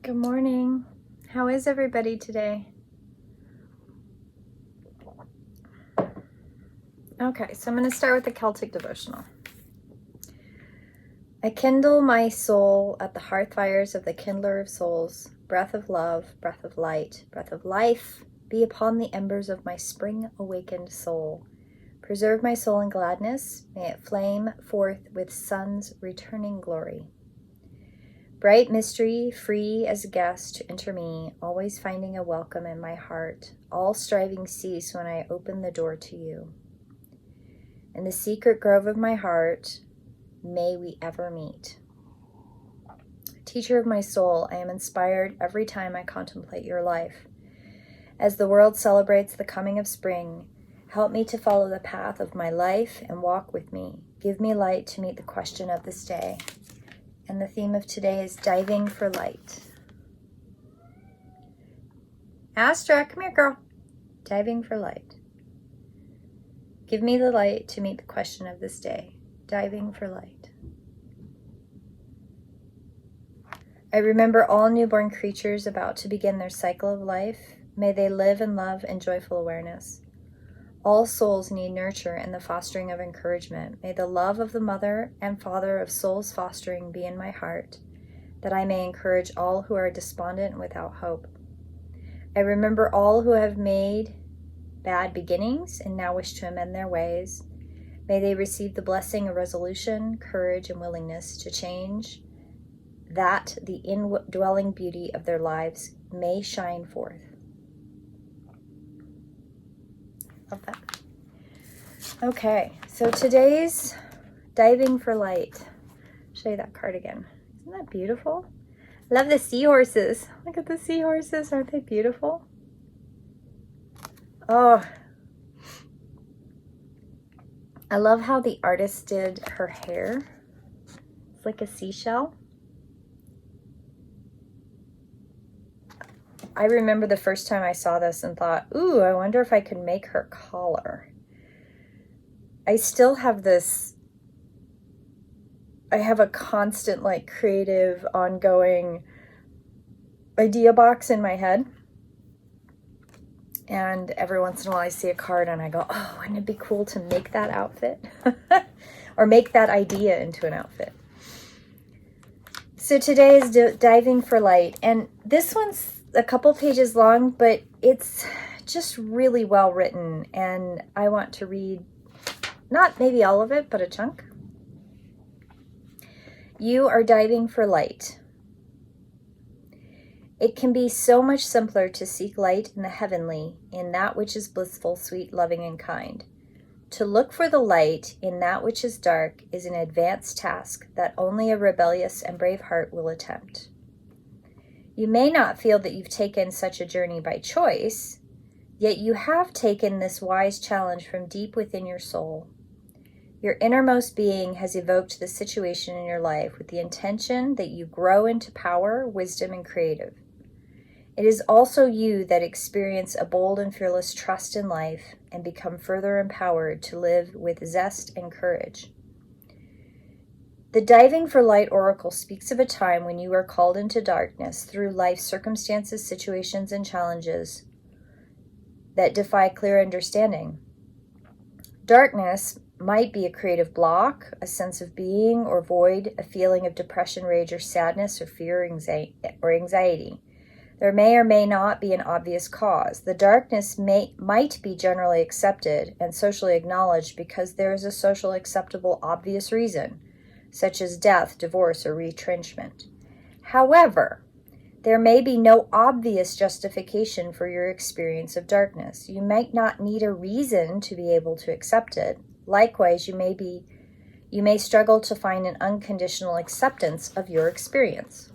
Good morning. How is everybody today? Okay, so I'm going to start with the Celtic Devotional. I kindle my soul at the hearth fires of the kindler of souls. Breath of love, breath of light, breath of life, be upon the embers of my spring-awakened soul. Preserve my soul in gladness, may it flame forth with sun's returning glory. Bright mystery, free as a guest to enter me, always finding a welcome in my heart. All striving cease when I open the door to you. In the secret grove of my heart, may we ever meet. Teacher of my soul, I am inspired every time I contemplate your life. As the world celebrates the coming of spring, help me to follow the path of my life and walk with me. Give me light to meet the question of this day. And the theme of today is diving for light. Astra, come here, girl. Diving for light. Give me the light to meet the question of this day. Diving for light. I remember all newborn creatures about to begin their cycle of life. May they live in love and joyful awareness. All souls need nurture and the fostering of encouragement. May the love of the mother and father of souls fostering be in my heart, that I may encourage all who are despondent and without hope. I remember all who have made bad beginnings and now wish to amend their ways. May they receive the blessing of resolution, courage, and willingness to change, that the indwelling beauty of their lives may shine forth. Love that. Okay, so today's diving for light. I'll show you that card again. Isn't that beautiful? Love the seahorses. Look at the seahorses. Aren't they beautiful? Oh, I love how the artist did her hair. It's like a seashell. I remember the first time I saw this and thought, ooh, I wonder if I could make her collar. I still have this, I have a constant creative ongoing idea box in my head. And every once in a while I see a card and I go, oh, wouldn't it be cool to make that outfit? Or make that idea into an outfit. So today is diving for light. And this one's a couple pages long, but it's just really well written. And I want to read, not maybe all of it, but a chunk. You are diving for light. It can be so much simpler to seek light in the heavenly, in that which is blissful, sweet, loving, and kind. To look for the light in that which is dark is an advanced task that only a rebellious and brave heart will attempt. You may not feel that you've taken such a journey by choice, yet you have taken this wise challenge from deep within your soul. Your innermost being has evoked this situation in your life with the intention that you grow into power, wisdom, and creative. It is also you that experience a bold and fearless trust in life and become further empowered to live with zest and courage. The Diving for Light Oracle speaks of a time when you are called into darkness through life's circumstances, situations, and challenges that defy clear understanding. Darkness might be a creative block, a sense of being or void, a feeling of depression, rage, or sadness, or fear or anxiety. There may or may not be an obvious cause. The darkness might be generally accepted and socially acknowledged because there is a social acceptable obvious reason, such as death, divorce, or retrenchment. However, there may be no obvious justification for your experience of darkness. You might not need a reason to be able to accept it. Likewise, you may struggle to find an unconditional acceptance of your experience.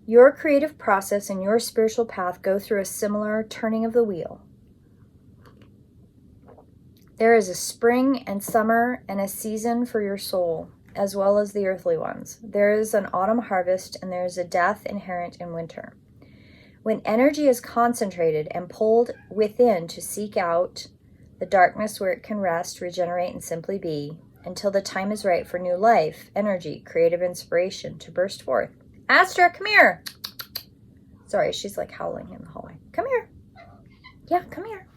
Your creative process and your spiritual path go through a similar turning of the wheel. There is a spring and summer and a season for your soul, as well as the earthly ones. There is an autumn harvest and there is a death inherent in winter. When energy is concentrated and pulled within to seek out the darkness where it can rest, regenerate, and simply be, until the time is right for new life, energy, creative inspiration to burst forth. Astra, come here. Sorry, she's like howling in the hallway. Come here. Yeah, come here.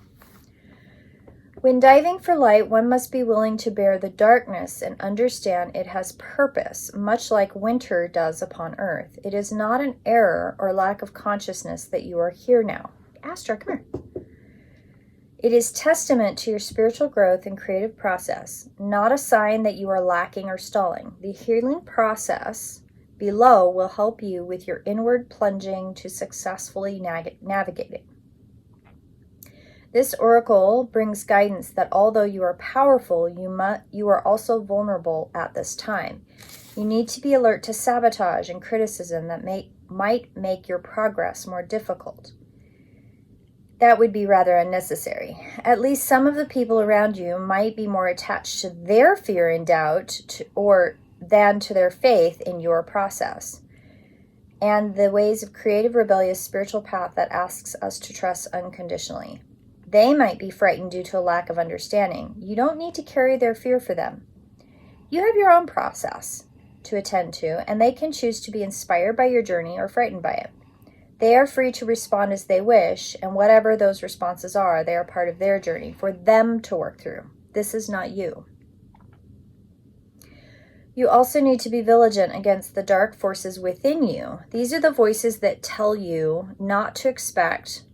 When diving for light, one must be willing to bear the darkness and understand it has purpose, much like winter does upon Earth. It is not an error or lack of consciousness that you are here now. Astra, come here. It is testament to your spiritual growth and creative process, not a sign that you are lacking or stalling. The healing process below will help you with your inward plunging to successfully navigate it. This oracle brings guidance that although you are powerful, you are also vulnerable at this time. You need to be alert to sabotage and criticism that might make your progress more difficult. That would be rather unnecessary. At least some of the people around you might be more attached to their fear and doubt than to their faith in your process and the ways of creative, rebellious spiritual path that asks us to trust unconditionally. They might be frightened due to a lack of understanding. You don't need to carry their fear for them. You have your own process to attend to, and they can choose to be inspired by your journey or frightened by it. They are free to respond as they wish, and whatever those responses are, they are part of their journey for them to work through. This is not you. You also need to be vigilant against the dark forces within you. These are the voices that tell you not to expect.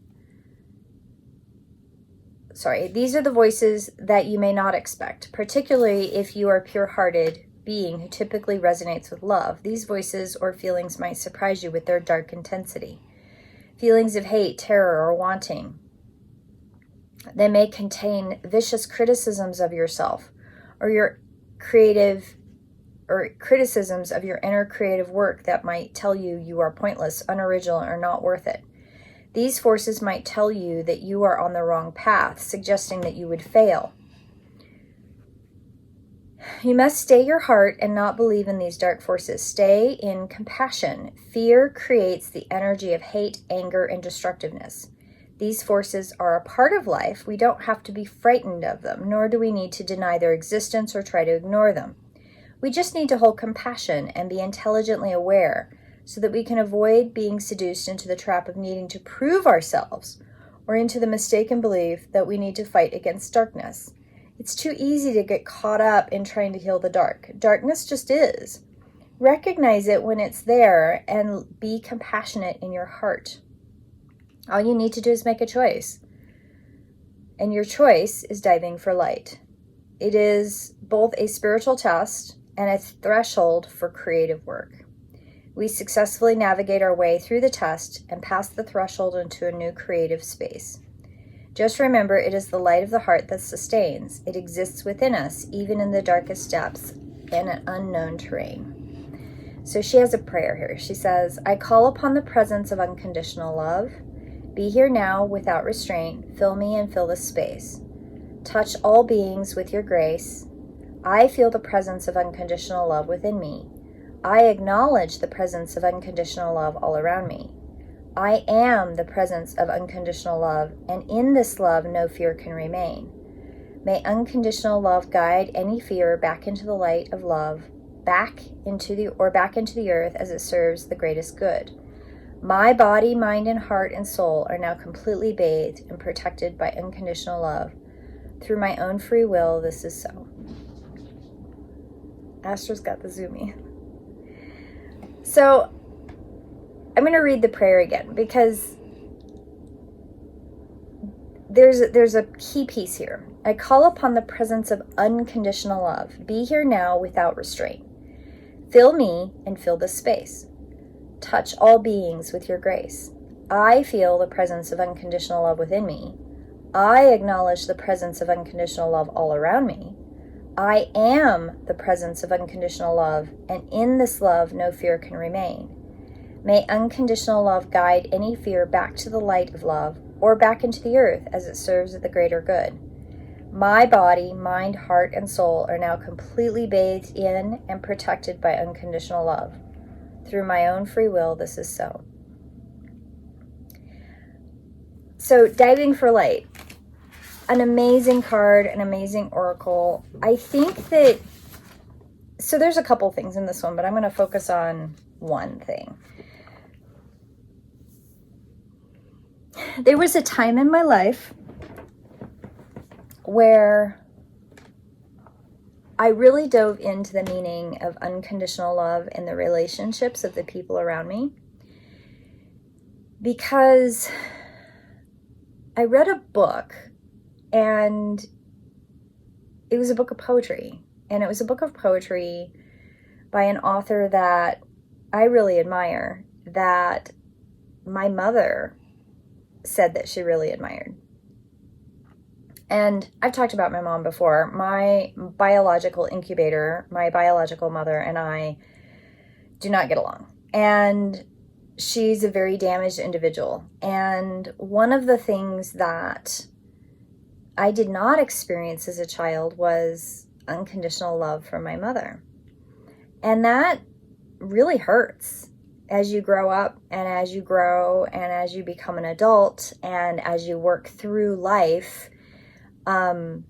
These are the voices that you may not expect, particularly if you are a pure-hearted being who typically resonates with love. These voices or feelings might surprise you with their dark intensity. Feelings of hate, terror, or wanting. They may contain vicious criticisms of yourself or your creative or criticisms of your inner creative work that might tell you you are pointless, unoriginal, or not worth it. These forces might tell you that you are on the wrong path, suggesting that you would fail. You must stay your heart and not believe in these dark forces. Stay in compassion. Fear creates the energy of hate, anger, and destructiveness. These forces are a part of life. We don't have to be frightened of them, nor do we need to deny their existence or try to ignore them. We just need to hold compassion and be intelligently aware so that we can avoid being seduced into the trap of needing to prove ourselves or into the mistaken belief that we need to fight against darkness. It's too easy to get caught up in trying to heal the dark. Darkness just is. Recognize it when it's there and be compassionate in your heart. All you need to do is make a choice. And your choice is diving for light. It is both a spiritual test and a threshold for creative work. We successfully navigate our way through the test and pass the threshold into a new creative space. Just remember, it is the light of the heart that sustains. It exists within us, even in the darkest depths in an unknown terrain. So she has a prayer here. She says, I call upon the presence of unconditional love. Be here now without restraint. Fill me and fill this space. Touch all beings with your grace. I feel the presence of unconditional love within me. I acknowledge the presence of unconditional love all around me. I am the presence of unconditional love, and in this love no fear can remain. May unconditional love guide any fear back into the light of love, back into the earth as it serves the greatest good. My body, mind, and heart and soul are now completely bathed and protected by unconditional love. Through my own free will, this is so. Astra's got the zoomy. So I'm going to read the prayer again because there's a key piece here. I call upon the presence of unconditional love. Be here now without restraint. Fill me and fill this space. Touch all beings with your grace. I feel the presence of unconditional love within me. I acknowledge the presence of unconditional love all around me. I am the presence of unconditional love, and in this love no fear can remain. May unconditional love guide any fear back to the light of love or back into the earth as it serves the greater good. My body, mind, heart, and soul are now completely bathed in and protected by unconditional love. Through my own free will, this is so. So, diving for light. An amazing card, an amazing oracle. I think that, so there's a couple things in this one, but I'm going to focus on one thing. There was a time in my life where I really dove into the meaning of unconditional love in the relationships of the people around me, because I read a book, and it was a book of poetry, and it was a book of poetry by an author that I really admire, that my mother said that she really admired. And I've talked about my mom before. My biological incubator, my biological mother, and I do not get along. And she's a very damaged individual. And one of the things that I did not experience as a child was unconditional love from my mother. And that really hurts as you grow up, and as you grow, and as you become an adult, and as you work through life. I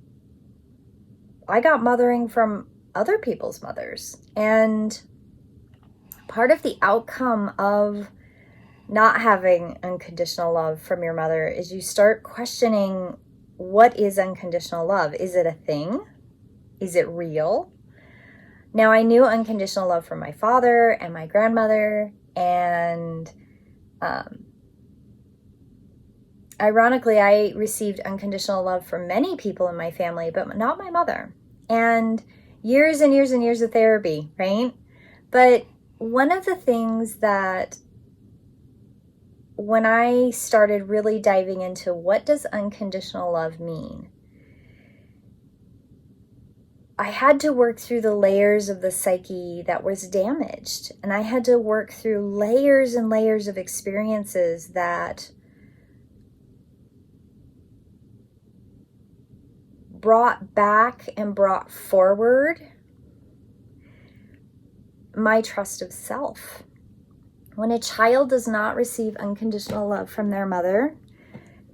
got mothering from other people's mothers, and part of the outcome of not having unconditional love from your mother is you start questioning, what is unconditional love? Is it a thing? Is it real? Now, I knew unconditional love from my father and my grandmother, and ironically, I received unconditional love from many people in my family, but not my mother. And years and years and years of therapy, right? But one of the things that, when I started really diving into what does unconditional love mean, I had to work through the layers of the psyche that was damaged. And I had to work through layers and layers of experiences that brought back and brought forward my trust of self. When a child does not receive unconditional love from their mother,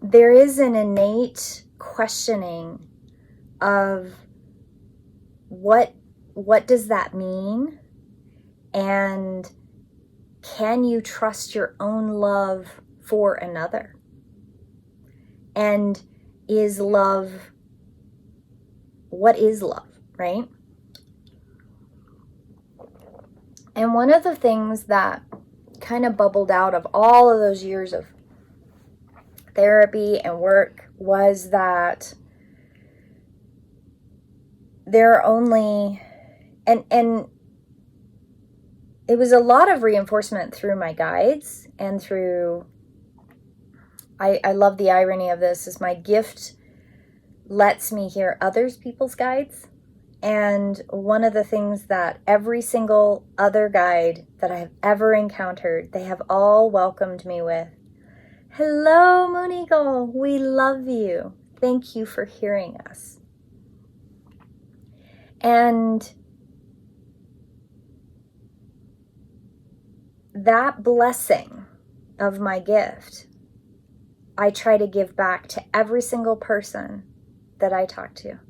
there is an innate questioning of what does that mean? And can you trust your own love for another? And is love, what is love, right? And one of the things that kind of bubbled out of all of those years of therapy and work was that there are only, and it was a lot of reinforcement through my guides and through, I love the irony of this, is my gift lets me hear others people's guides. And one of the things that every single other guide that I have ever encountered, they have all welcomed me with, "Hello, Moon Eagle, we love you. Thank you for hearing us." And that blessing of my gift, I try to give back to every single person that I talk to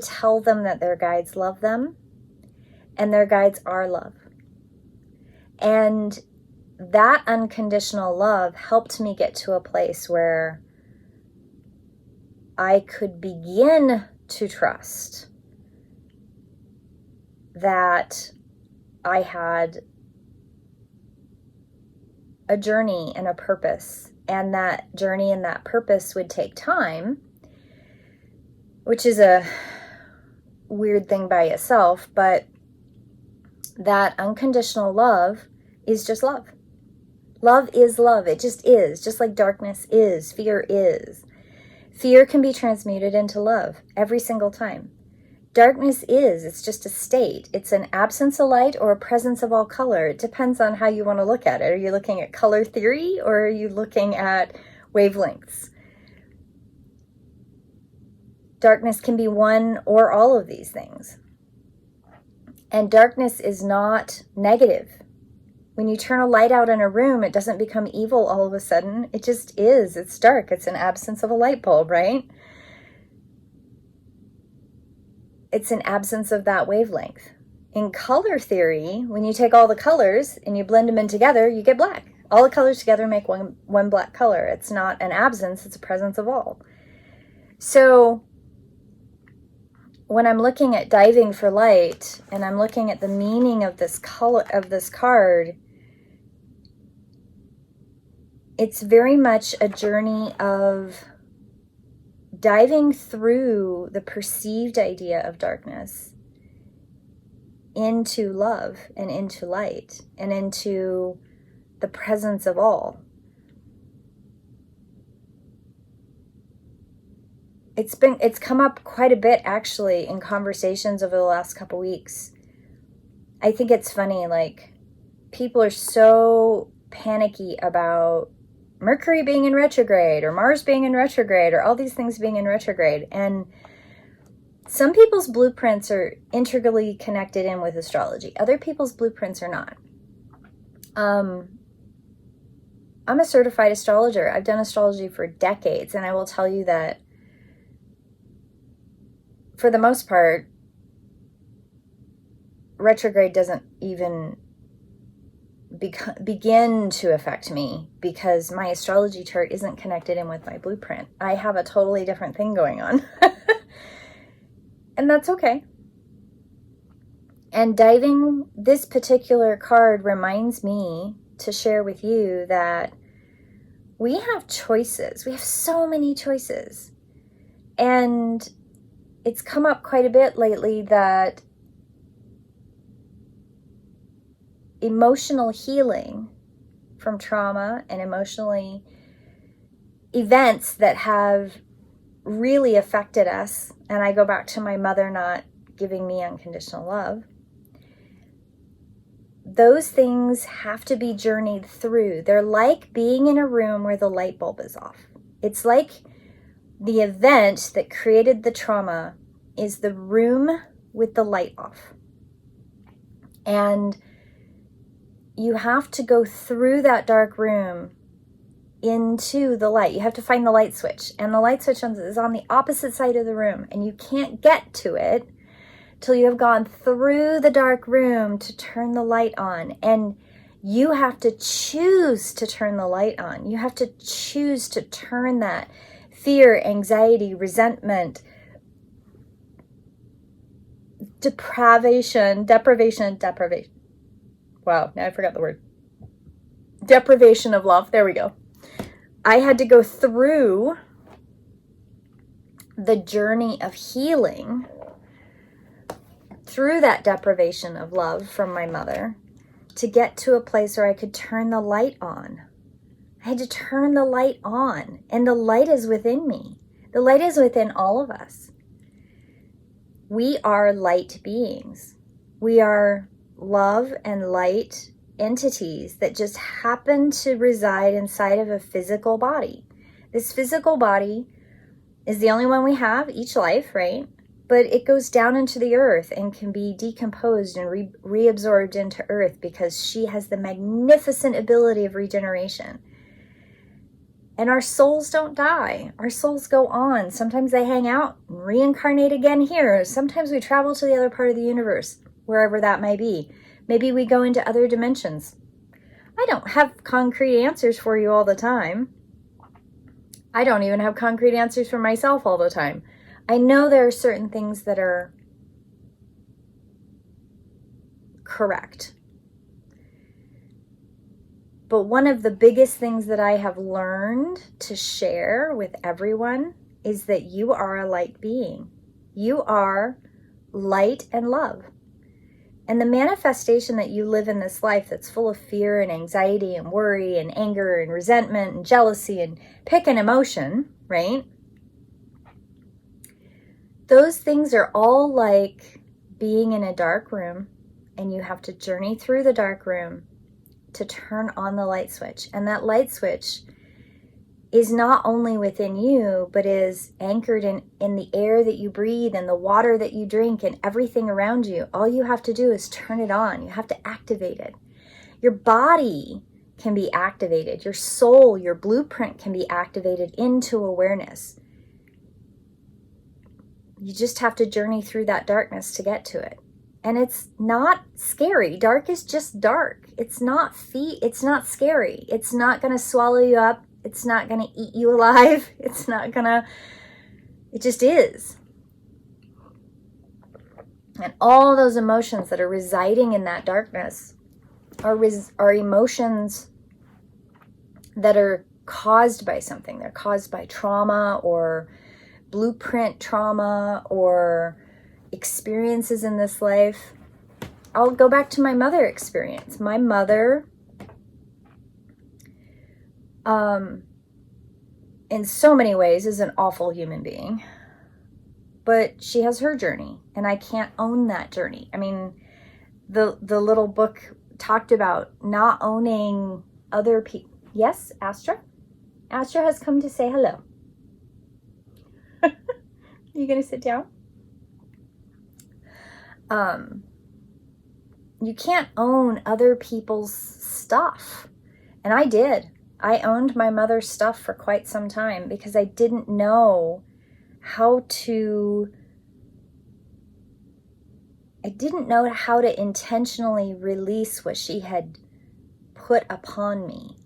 tell them that their guides love them and their guides are love. And that unconditional love helped me get to a place where I could begin to trust that I had a journey and a purpose, and that journey and that purpose would take time, which is a weird thing by itself, but that unconditional love is just love. Love is love. It just is, just like darkness is, fear is. Fear can be transmuted into love every single time. Darkness is, it's just a state. It's an absence of light or a presence of all color. It depends on how you want to look at it. Are you looking at color theory, or are you looking at wavelengths? Darkness can be one or all of these things. And darkness is not negative. When you turn a light out in a room, it doesn't become evil all of a sudden. It just is. It's dark. It's an absence of a light bulb, right? It's an absence of that wavelength. in color theory, when you take all the colors and you blend them in together, you get black. All the colors together make one black color. It's not an absence, it's a presence of all. So when I'm looking at diving for light and I'm looking at the meaning of this color of this card, it's very much a journey of diving through the perceived idea of darkness into love and into light and into the presence of all. It's come up quite a bit actually in conversations over the last couple weeks. I think it's funny, like, people are so panicky about Mercury being in retrograde or Mars being in retrograde or all these things being in retrograde. And some people's blueprints are integrally connected in with astrology. Other people's blueprints are not. I'm a certified astrologer. I've done astrology for decades, and I will tell you that for the most part, retrograde doesn't even begin to affect me because my astrology chart isn't connected in with my blueprint. I have a totally different thing going on. And that's okay. And diving this particular card reminds me to share with you that we have choices. We have so many choices. And it's come up quite a bit lately that emotional healing from trauma and emotionally events that have really affected us, and I go back to my mother not giving me unconditional love, those things have to be journeyed through. They're like being in a room where the light bulb is off. It's like the event that created the trauma is the room with the light off. And you have to go through that dark room into the light. You have to find the light switch. And the light switch is on the opposite side of the room. And you can't get to it till you have gone through the dark room to turn the light on. And you have to choose to turn the light on. You have to choose to turn that fear, anxiety, resentment, deprivation. Wow, now I forgot the word. Deprivation of love. There we go. I had to go through the journey of healing through that deprivation of love from my mother to get to a place where I could turn the light on. I had to turn the light on, and the light is within me. The light is within all of us. We are light beings. We are love and light entities that just happen to reside inside of a physical body. This physical body is the only one we have each life, right? But it goes down into the earth and can be decomposed and reabsorbed into earth because she has the magnificent ability of regeneration. And our souls don't die. Our souls go on. Sometimes they hang out and reincarnate again here. Sometimes we travel to the other part of the universe, wherever that may be. Maybe we go into other dimensions. I don't have concrete answers for you all the time. I don't even have concrete answers for myself all the time. I know there are certain things that are correct. But one of the biggest things that I have learned to share with everyone is that you are a light being. You are light and love. And the manifestation that you live in this life that's full of fear and anxiety and worry and anger and resentment and jealousy and pick an emotion, right? Those things are all like being in a dark room, and you have to journey through the dark room to turn on the light switch. And that light switch is not only within you, but is anchored in the air that you breathe and the water that you drink and everything around you. All you have to do is turn it on. You have to activate it. Your body can be activated. Your soul, your blueprint can be activated into awareness. You just have to journey through that darkness to get to it. And it's not scary. Dark is just dark. It's not scary. It's not going to swallow you up. It's not going to eat you alive. It just is. And all those emotions that are residing in that darkness are emotions that are caused by something. They're caused by trauma or blueprint trauma or experiences in this life. I'll go back to my mother experience. My mother, in so many ways, is an awful human being. But she has her journey, and I can't own that journey. I mean, the little book talked about not owning other people. Yes, Astra? Astra has come to say hello. You gonna sit down? You can't own other people's stuff. And I did. I owned my mother's stuff for quite some time because I didn't know how to intentionally release what she had put upon me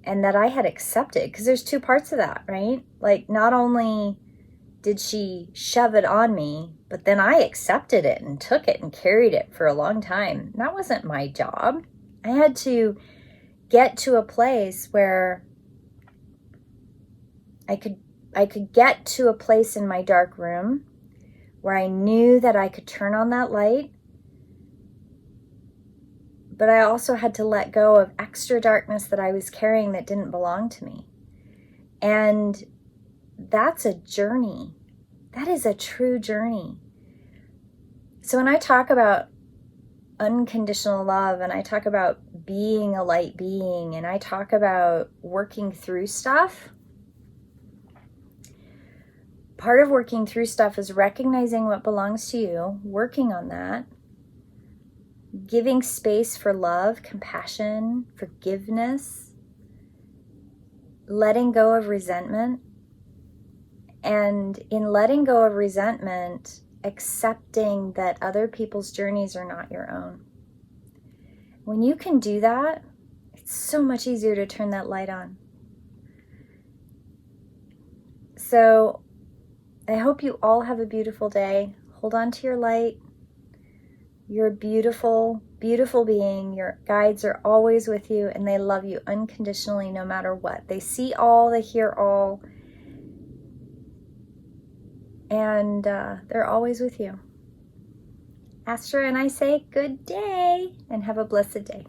and that I had accepted. Because there's two parts of that, right? Like, not only did she shove it on me, but then I accepted it and took it and carried it for a long time. That wasn't my job. I had to get to a place where I could get to a place in my dark room where I knew that I could turn on that light, but I also had to let go of extra darkness that I was carrying that didn't belong to me. And that's a journey. That is a true journey. So when I talk about unconditional love, and I talk about being a light being, and I talk about working through stuff, part of working through stuff is recognizing what belongs to you, working on that, giving space for love, compassion, forgiveness, letting go of resentment, and in letting go of resentment, accepting that other people's journeys are not your own. When you can do that, it's so much easier to turn that light on. So I hope you all have a beautiful day. Hold on to your light. You're a beautiful, beautiful being. Your guides are always with you, and they love you unconditionally no matter what. They see all, they hear all, and they're always with you. Astra and I say good day and have a blessed day.